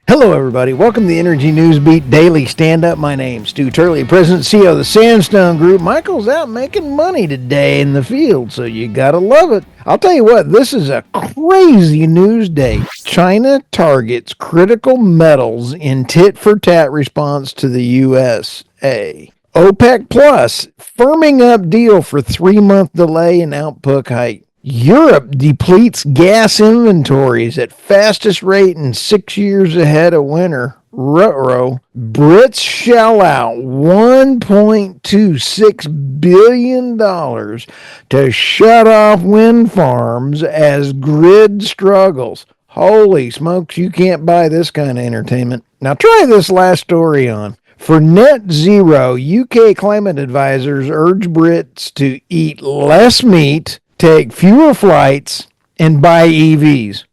Hello, everybody. Welcome to the Energy News Beat Daily Stand-Up. My name's Stuart Turley, President and CEO of the Sandstone Group. Michael's out making money today in the field, so you gotta love it. I'll tell you what, this is a crazy news day. China targets critical metals in tit-for-tat response to the USA. OPEC Plus, firming up deal for 3-month delay in output hike. Europe depletes gas inventories at fastest rate in 6 years ahead of winter. Ruh-roh. Brits shell out $1.26 billion to shut off wind farms as grid struggles. Holy smokes, you can't buy this kind of entertainment. Now try this last story on. For net zero, UK climate advisors urge Brits to eat less meat, take fewer flights, and buy EVs.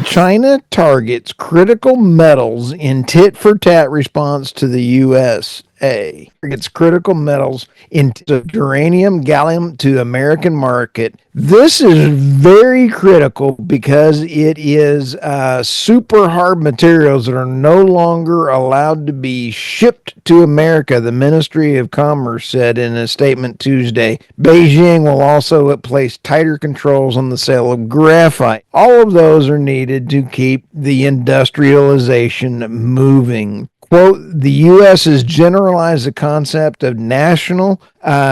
China targets critical metals in tit-for-tat response to the USA. Targets critical metals in uranium, gallium to American market. This is very critical because it is super hard materials that are no longer allowed to be shipped to America, the Ministry of Commerce said in a statement Tuesday. Beijing will also place tighter controls on the sale of graphite. All of those are needed to keep the industrialization moving. Quote, the U.S. has generalized the concept of national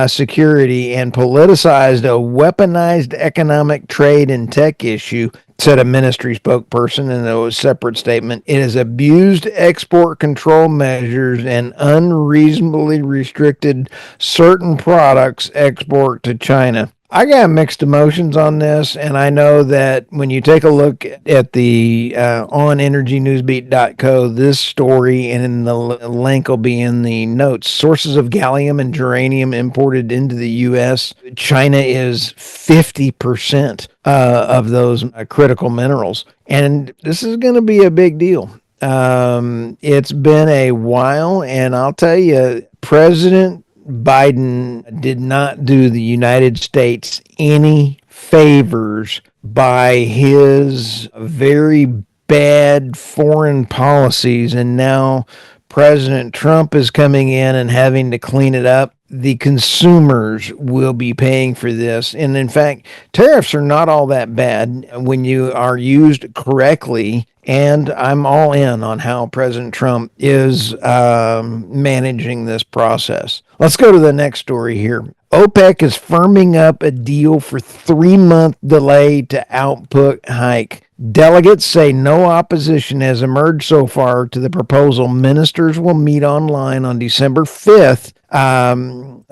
security and politicized a weaponized economic trade and tech issue, said a ministry spokesperson in a separate statement. It has abused export control measures and unreasonably restricted certain products export to China. I got mixed emotions on this, and I know that when you take a look at the on energynewsbeat.co, this story, and the link will be in the notes. Sources of gallium and uranium imported into the U.S. China is 50% of those critical minerals, and this is going to be a big deal. It's been a while, and I'll tell you, President Biden did not do the United States any favors by his very bad foreign policies, and now President Trump is coming in and having to clean it up. The consumers will be paying for this. And in fact, tariffs are not all that bad when you are used correctly. And I'm all in on how President Trump is managing this process. Let's go to the next story here. OPEC is firming up a deal for 3-month delay to output hike. Delegates say no opposition has emerged so far to the proposal. Ministers will meet online on December 5th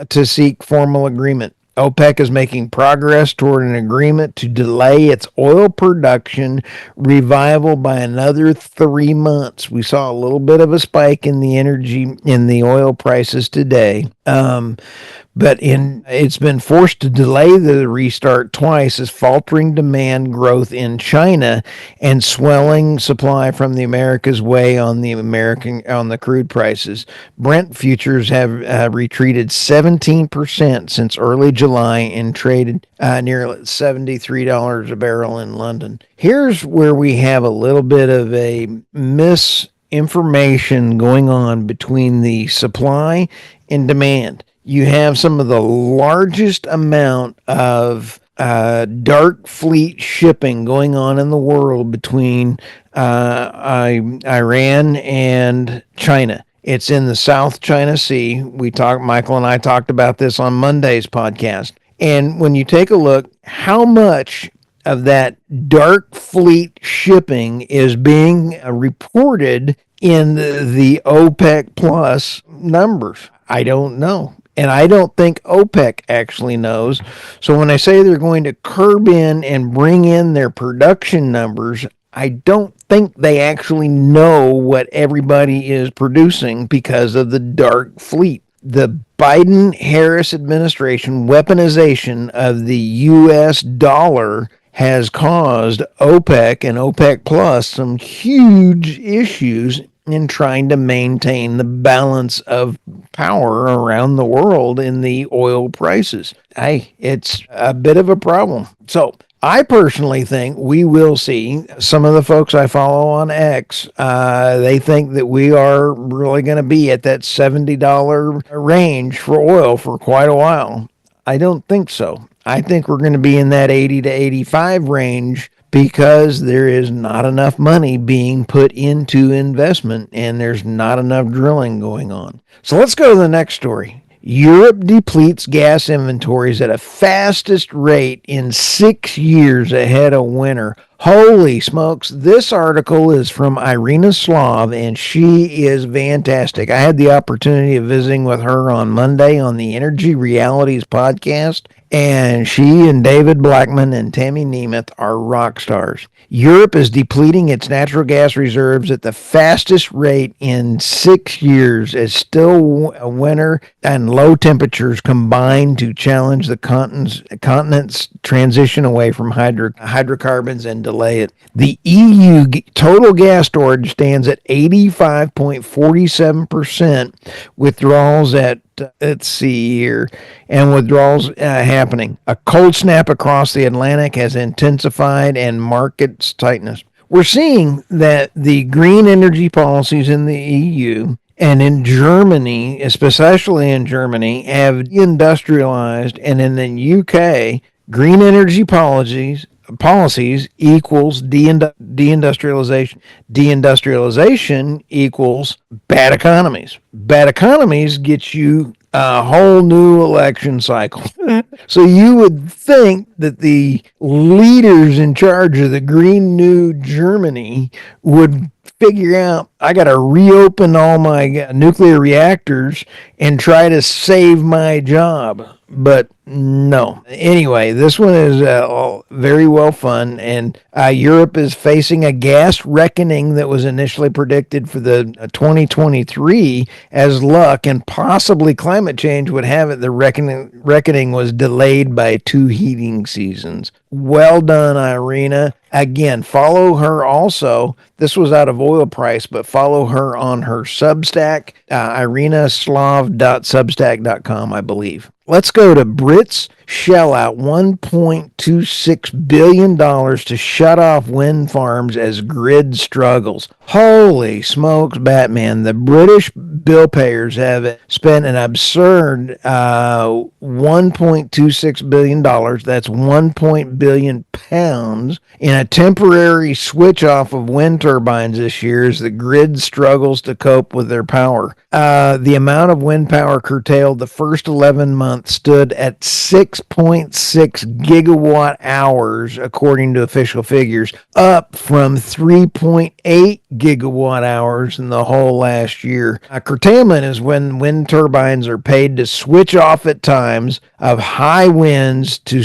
to seek formal agreement. OPEC is making progress toward an agreement to delay its oil production revival by another 3 months. We saw a little bit of a spike in the oil prices today. But it's been forced to delay the restart twice as faltering demand growth in China and swelling supply from the Americas weigh on the crude prices. Brent futures have retreated 17% since early July and traded nearly $73 a barrel in London. Here's where we have a little bit of a misinformation going on between the supply and demand. You have some of the largest amount of dark fleet shipping going on in the world between Iran and China. It's in the South China Sea. Michael and I talked about this on Monday's podcast. And when you take a look, how much of that dark fleet shipping is being reported in the OPEC Plus numbers? I don't know. And I don't think OPEC actually knows. So when I say they're going to curb in and bring in their production numbers, I don't think they actually know what everybody is producing because of the dark fleet. The Biden-Harris administration weaponization of the U.S. dollar has caused OPEC and OPEC Plus some huge issues in trying to maintain the balance of power around the world in the oil prices. It's a bit of a problem. So I personally think we will see some of the folks I follow on X. They think that we are really going to be at that $70 range for oil for quite a while. I don't think so. I think we're going to be in that 80 to 85 range because there is not enough money being put into investment and there's not enough drilling going on. So let's go to the next story. Europe depletes gas inventories at a fastest rate in 6 years ahead of winter. Holy smokes. This article is from Irina Slav, and she is fantastic. I had the opportunity of visiting with her on Monday on the Energy Realities podcast, and she and David Blackman and Tammy Nemeth are rock stars. Europe is depleting its natural gas reserves at the fastest rate in 6 years as still winter and low temperatures combine to challenge the continent's transition away from hydrocarbons and delay it. The EU total gas storage stands at 85.47%, withdrawals at let's see here, and withdrawals happening. A cold snap across the Atlantic has intensified and markets tightness. We're seeing that the green energy policies in the EU and in Germany, especially in Germany, have deindustrialized, and in the UK, green energy policies equals deindustrialization. Deindustrialization equals bad economies. Bad economies get you a whole new election cycle. So you would think that the leaders in charge of the Green New Germany would figure out I got to reopen all my nuclear reactors and try to save my job. But no. Anyway, this one is very well fun, and Europe is facing a gas reckoning that was initially predicted for the 2023 as luck, and possibly climate change would have it. The reckoning was delayed by 2 heating seasons. Well done, Irina. Again, follow her also. This was out of oil price, but follow her on her Substack, irinaslav.substack.com, I believe. Let's go to Brits shell out $1.26 billion to shut off wind farms as grid struggles. Holy smokes, Batman. The British bill payers have spent an absurd $1.26 billion, that's 1 billion pounds, in a temporary switch off of wind turbines this year as the grid struggles to cope with their power. The amount of wind power curtailed the first 11 months stood at 6.6 gigawatt hours, according to official figures, up from 3.8 gigawatt hours in the whole last year. Curtailment is when wind turbines are paid to switch off at times of high winds to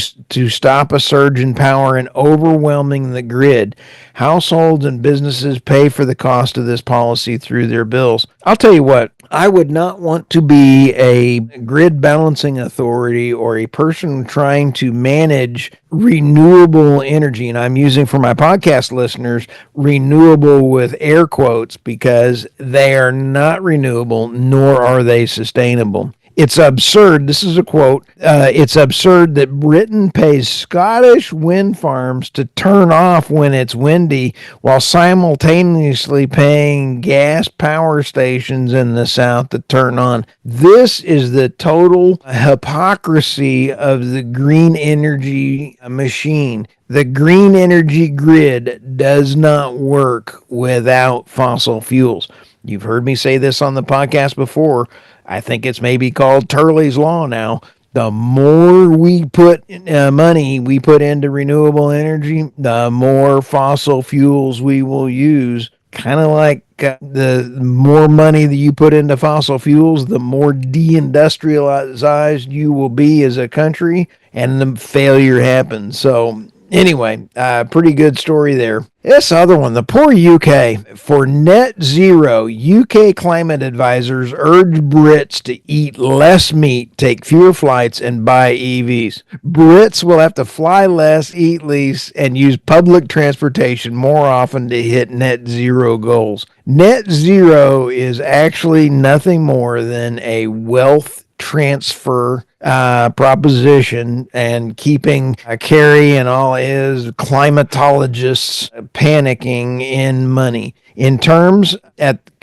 stop a surge in power and overwhelming the grid. Households and businesses pay for the cost of this policy through their bills. I'll tell you what, I would not want to be a grid balancing authority or a person trying to manage renewable energy. And I'm using, for my podcast listeners, renewable with air quotes, because they are not renewable, nor are they sustainable. It's absurd. This is a quote. It's absurd that Britain pays Scottish wind farms to turn off when it's windy while simultaneously paying gas power stations in the south to turn on. This is the total hypocrisy of the green energy machine. The green energy grid does not work without fossil fuels. You've heard me say this on the podcast before. I think it's maybe called Turley's Law now. The more we put money we put into renewable energy, the more fossil fuels we will use. Kind of like the more money that you put into fossil fuels, the more deindustrialized you will be as a country, and the failure happens. So anyway, pretty good story there. This other one, the poor UK. For net zero, UK climate advisors urge Brits to eat less meat, take fewer flights, and buy EVs. Brits will have to fly less, eat less, and use public transportation more often to hit net zero goals. Net zero is actually nothing more than a wealth transfer proposition and keeping Kerry and all his climatologists panicking in money. In terms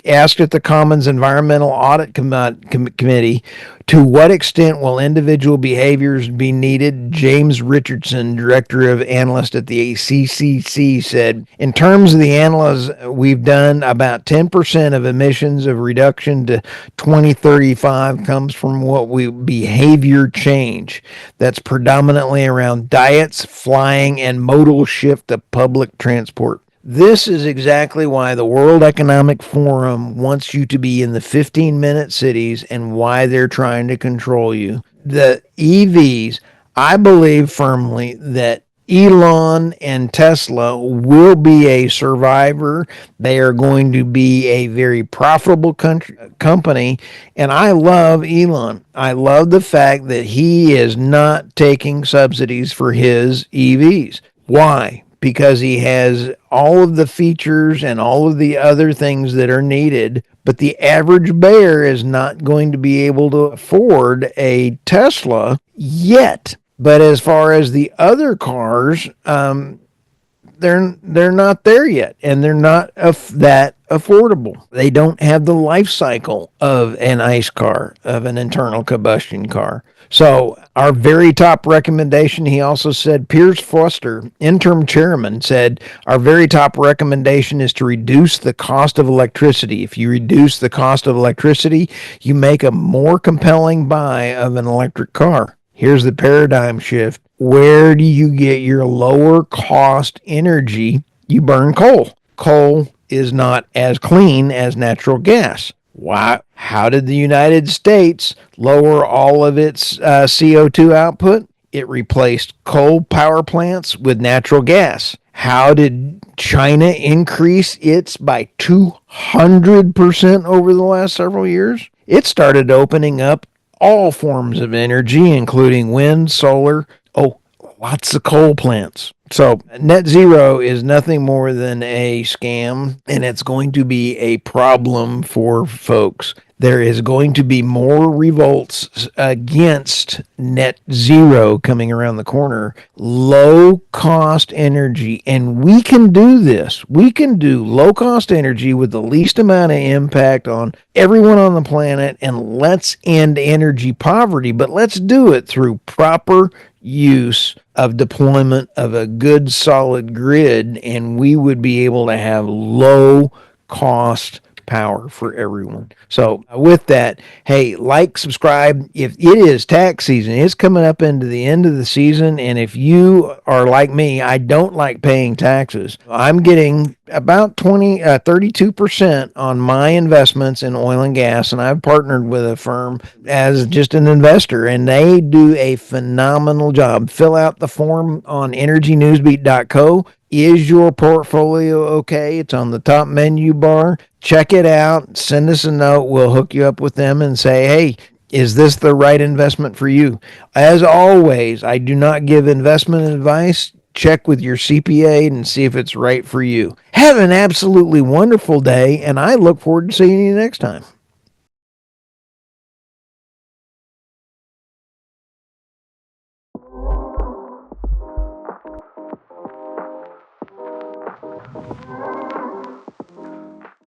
asked at the Commons Environmental Audit Committee, to what extent will individual behaviors be needed? James Richardson, director of analyst at the ACCC, said, in terms of the analysis we've done, about 10% of emissions of reduction to 2035 comes from what we behavior change. That's predominantly around diets, flying, and modal shift to public transport. This is exactly why the World Economic Forum wants you to be in the 15-minute cities and why they're trying to control you. The EVs, I believe firmly that Elon and Tesla will be a survivor. They are going to be a very profitable company. And I love Elon. I love the fact that he is not taking subsidies for his EVs. Why? Because he has all of the features and all of the other things that are needed, but the average bear is not going to be able to afford a Tesla yet. But as far as the other cars, they're not there yet, and they're not that affordable. They don't have the life cycle of an ICE car, of an internal combustion car. So our very top recommendation, he also said, Piers Foster, interim chairman, said, our very top recommendation is to reduce the cost of electricity. If you reduce the cost of electricity, you make a more compelling buy of an electric car. Here's the paradigm shift. Where do you get your lower cost energy? You burn coal. Coal is not as clean as natural gas. Why? How did the United States lower all of its CO2 output? It replaced coal power plants with natural gas. How did China increase its by 200% over the last several years? It started opening up all forms of energy, including wind, solar, lots of coal plants. So net zero is nothing more than a scam, and it's going to be a problem for folks. There is going to be more revolts against net zero coming around the corner. Low cost energy, and we can do this. We can do low cost energy with the least amount of impact on everyone on the planet, and let's end energy poverty, but let's do it through proper use of deployment of a good solid grid, and we would be able to have low cost power for everyone. So with that, hey, like, subscribe. If it is tax season, it's coming up into the end of the season, and if you are like me, I don't like paying taxes. I'm getting about 32% on my investments in oil and gas, and I've partnered with a firm as just an investor, and they do a phenomenal job. Fill out the form on energynewsbeat.co. Is your portfolio okay? It's on the top menu bar. Check it out. Send us a note. We'll hook you up with them and say, hey, is this the right investment for you? As always, I do not give investment advice. Check with your CPA and see if it's right for you. Have an absolutely wonderful day, and I look forward to seeing you next time.